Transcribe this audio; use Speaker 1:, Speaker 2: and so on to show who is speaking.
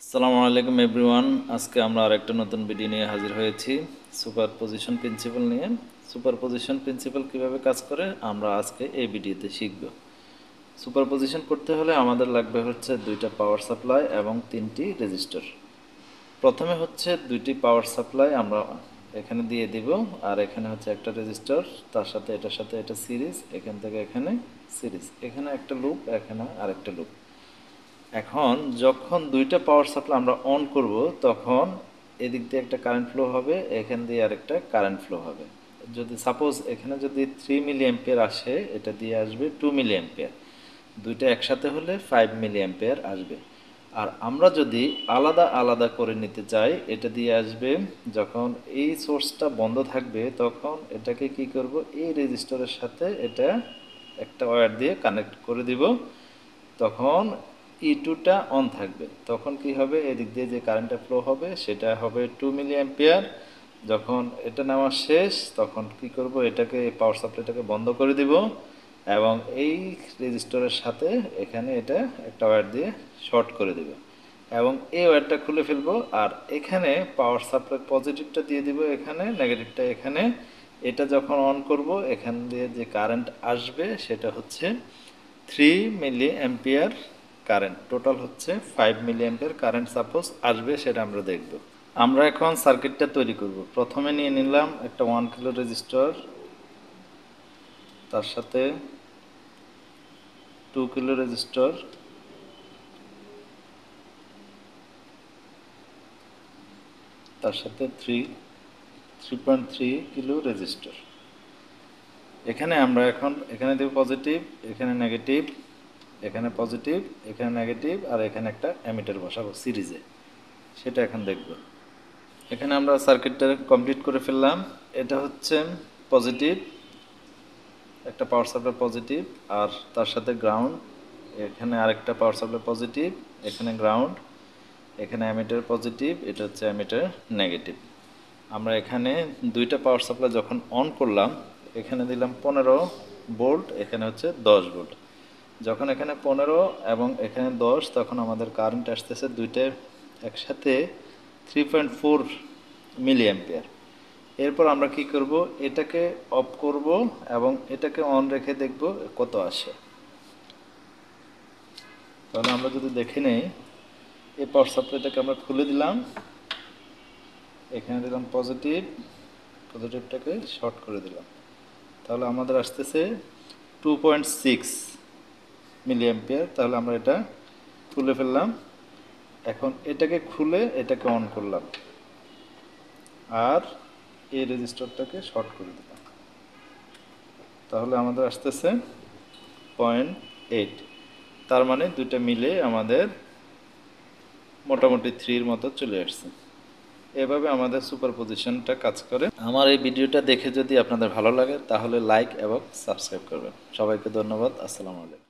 Speaker 1: আসসালামু আলাইকুম এভরিওয়ান। আজকে আমরা আরেকটা নতুন ভিডিও নিয়ে হাজির হয়েছি সুপারপজিশন প্রিন্সিপাল নিয়ে। সুপারপজিশন প্রিন্সিপাল কিভাবে কাজ করে আমরা আজকে এই ভিডিওতে শিখব। সুপারপজিশন করতে হলে আমাদের লাগবে হচ্ছে দুইটা পাওয়ার সাপ্লাই এবং তিনটি রেজিস্টার। প্রথমে হচ্ছে দুইটি পাওয়ার সাপ্লাই আমরা এখানে দিয়ে দিব, আর এখানে হচ্ছে একটা রেজিস্টার, তার সাথে এটার সাথে এটা সিরিজ, এখান থেকে এখানে সিরিজ, এখানে একটা লুপ, এখানে আরেকটা লুপ। এখন যখন দুইটা পাওয়ার সাপ্লাই আমরা অন করব তখন এদিক দিয়ে একটা কারেন্ট ফ্লো হবে, এখান দিয়ে আরেকটা কারেন্ট ফ্লো হবে। যদি সাপোজ এখানে যদি 3 মিলি অ্যাম্পিয়ার আসে, এটা দিয়ে আসবে 2 মিলি অ্যাম্পিয়ার। দুইটা একসাথে হলে 5 মিলি অ্যাম্পিয়ার আসবে। আর আমরা যদি আলাদা আলাদা করে নিতে চাই, এটা দিয়ে আসবে যখন এই সোর্সটা বন্ধ থাকবে তখন এটাকে কি করব, এই রেজিস্টারের সাথে এটা একটা ওয়্যার দিয়ে কানেক্ট করে দিব। তখন E2টা অন থাকবে, তখন কি হবে, এদিক দিয়ে যে কারেন্টটা ফ্লো হবে সেটা হবে 2 মিলি অ্যাম্পিয়ার। যখন এটা নেওয়া শেষ তখন কি করব, এটাকে পাওয়ার সাপ্লাইটাকে বন্ধ করে দিব এবং এই রেজিস্টরের সাথে এখানে এটা একটা ওয়্যার দিয়ে শর্ট করে দেব এবং এই ওয়্যারটা খুলে ফেলবো। আর এখানে পাওয়ার সাপ্লাই পজিটিভটা দিয়ে দিব, এখানে নেগেটিভটা এখানে। এটা যখন অন করব এখান দিয়ে যে কারেন্ট আসবে সেটা হচ্ছে 3 মিলি অ্যাম্পিয়ার কারেন্ট। টোটাল হচ্ছে 5 মিলি অ্যাম্পিয়ার কারেন্ট সাপোজ আসবে, সেটা আমরা দেখব। আমরা এখন সার্কিটটা তৈরি করব। প্রথমে নিয়ে নিলাম একটা 1 কিলো রেজিস্টর, তার সাথে 2 কিলো রেজিস্টর, তার সাথে 3.3 কিলো রেজিস্টর। এখানে আমরা এখন এখানে দেব পজিটিভ, এখানে নেগেটিভ, এখানে পজিটিভ, এখানে নেগেটিভ, আর এখানে একটা অ্যামিটার বসাবো সিরিজে, সেটা এখন দেখব। এখানে আমরা সার্কিটটা কমপ্লিট করে ফেললাম। এটা হচ্ছে পজিটিভ, একটা পাওয়ার সাপ্লাই পজিটিভ, আর তার সাথে গ্রাউন্ড। এখানে আরেকটা পাওয়ার সাপ্লাই পজিটিভ, এখানে গ্রাউন্ড, এখানে অ্যামিটার পজিটিভ, এটা হচ্ছে অ্যামিটার নেগেটিভ। আমরা এখানে দুইটা পাওয়ার সাপ্লাই যখন অন করলাম, এখানে দিলাম 15 ভোল্ট, এখানে হচ্ছে 10 ভোল্ট। যখন এখানে 15 এবং এখানে 10, তখন আমাদের কারেন্ট আসতেছে দুইটা একসাথে 3.4 মিলি অ্যাম্পিয়ার। এরপর আমরা কি করব, এটাকে অফ করব এবং এটাকে অন রেখে দেখব কত আসে। তাহলে আমরা যদি দেখে নেই, এই পাওয়ার সাপ্লাইটাকে আমরা খুলে দিলাম, এখানে দিলাম পজিটিভ, পজিটিভটাকে শর্ট করে দিলাম, তাহলে আমাদের আসতেছে 2.6 মিলি অ্যাম্পিয়ার। তাহলে আমরা এটা খুলে ফেললাম। এখন এটাকে খুলে এটাকে অন করলাম আর এই রেজিস্টারটাকে শর্ট করে দিলাম, তাহলে আমাদের আসতেছে 0.8। তার মানে দুইটা মিলে আমাদের মোটামুটি 3 মতো চলে আসছে। এভাবে আমাদের সুপারপজিশনটা কাজ করে। আমার এই ভিডিওটা দেখে যদি আপনাদের ভালো লাগে তাহলে লাইক এবং সাবস্ক্রাইব করবেন। সবাইকে ধন্যবাদ। আসসালামু আলাইকুম।